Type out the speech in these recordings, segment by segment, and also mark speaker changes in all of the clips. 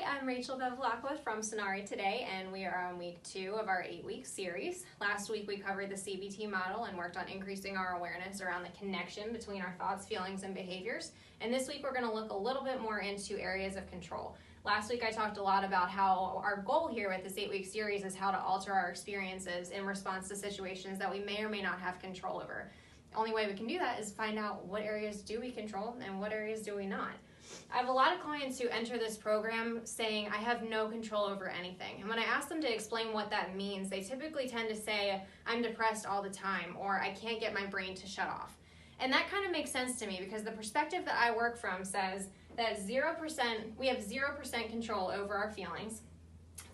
Speaker 1: Hi, I'm Rachel Bevilacqua from Sanare Today, and we are on week 2 of our 8-week series. Last week we covered the CBT model and worked on increasing our awareness around the connection between our thoughts, feelings, and behaviors. And this week we're going to look a little bit more into areas of control. Last week I talked a lot about how our goal here with this 8-week series is how to alter our experiences in response to situations that we may or may not have control over. The only way we can do that is find out what areas do we control and what areas do we not. I have a lot of clients who enter this program saying, I have no control over anything. And when I ask them to explain what that means, they typically tend to say, I'm depressed all the time, or I can't get my brain to shut off. And that kind of makes sense to me because the perspective that I work from says that we have 0% control over our feelings,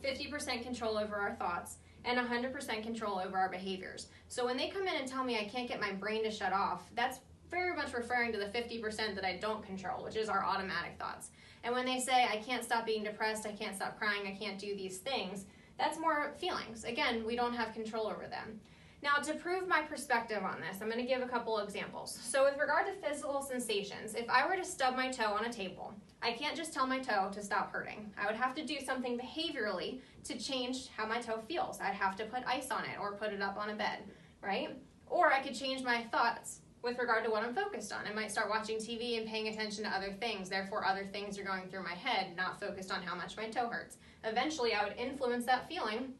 Speaker 1: 50% control over our thoughts, and 100% control over our behaviors. So when they come in and tell me I can't get my brain to shut off, that's very much referring to the 50% that I don't control, which is our automatic thoughts. And when they say, I can't stop being depressed, I can't stop crying, I can't do these things, that's more feelings. Again, we don't have control over them. Now, to prove my perspective on this, I'm going to give a couple examples. So with regard to physical sensations, if I were to stub my toe on a table, I can't just tell my toe to stop hurting. I would have to do something behaviorally to change how my toe feels. I'd have to put ice on it or put it up on a bed, right? Or I could change my thoughts with regard to what I'm focused on. I might start watching TV and paying attention to other things. Therefore, other things are going through my head, not focused on how much my toe hurts. Eventually, I would influence that feeling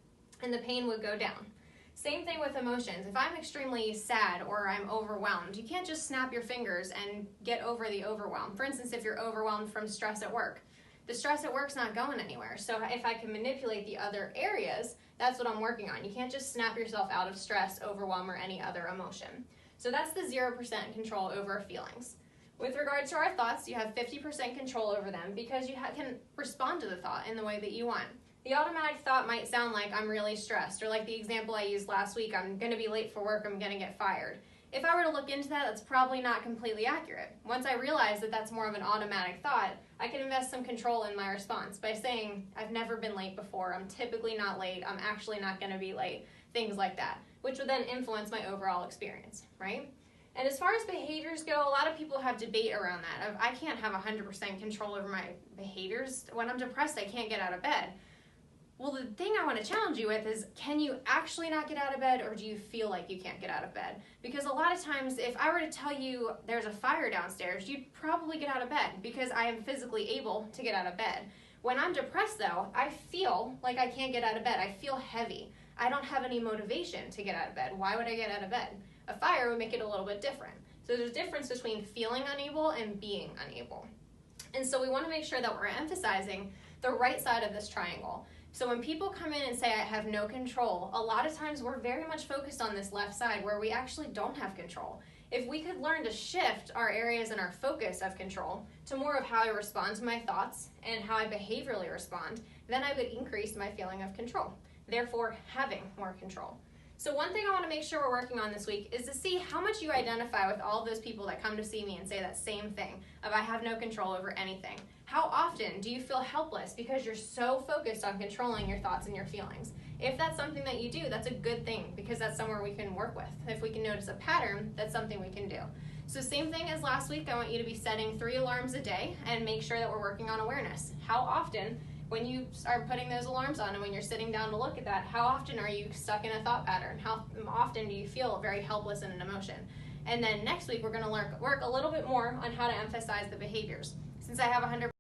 Speaker 1: and the pain would go down. Same thing with emotions. If I'm extremely sad or I'm overwhelmed, you can't just snap your fingers and get over the overwhelm. For instance, if you're overwhelmed from stress at work, the stress at work's not going anywhere. So if I can manipulate the other areas, that's what I'm working on. You can't just snap yourself out of stress, overwhelm, or any other emotion. So that's the 0% control over feelings. With regard to our thoughts, you have 50% control over them because you can respond to the thought in the way that you want. The automatic thought might sound like I'm really stressed, or like the example I used last week, I'm going to be late for work, I'm going to get fired. If I were to look into that, that's probably not completely accurate. Once I realize that that's more of an automatic thought, I can invest some control in my response by saying, I've never been late before, I'm typically not late, I'm actually not going to be late, things like that, which would then influence my overall experience, right? And as far as behaviors go, a lot of people have debate around that. I can't have 100% control over my behaviors. When I'm depressed, I can't get out of bed. Well, the thing I want to challenge you with is, can you actually not get out of bed, or do you feel like you can't get out of bed? Because a lot of times, if I were to tell you there's a fire downstairs, you'd probably get out of bed because I am physically able to get out of bed. When I'm depressed, though, I feel like I can't get out of bed. I feel heavy. I don't have any motivation to get out of bed. Why would I get out of bed? A fire would make it a little bit different. So there's a difference between feeling unable and being unable. And so we want to make sure that we're emphasizing the right side of this triangle. So when people come in and say, I have no control, a lot of times we're very much focused on this left side where we actually don't have control. If we could learn to shift our areas and our focus of control to more of how I respond to my thoughts and how I behaviorally respond, then I would increase my feeling of control, therefore having more control. So one thing I want to make sure we're working on this week is to see how much you identify with all of those people that come to see me and say that same thing of I have no control over anything. How often do you feel helpless because you're so focused on controlling your thoughts and your feelings? If that's something that you do, that's a good thing because that's somewhere we can work with. If we can notice a pattern, that's something we can do. So same thing as last week, I want you to be setting 3 alarms a day and make sure that we're working on awareness. How often, when you start putting those alarms on and when you're sitting down to look at that, how often are you stuck in a thought pattern? How often do you feel very helpless in an emotion? And then next week, we're going to work a little bit more on how to emphasize the behaviors. Since I have 100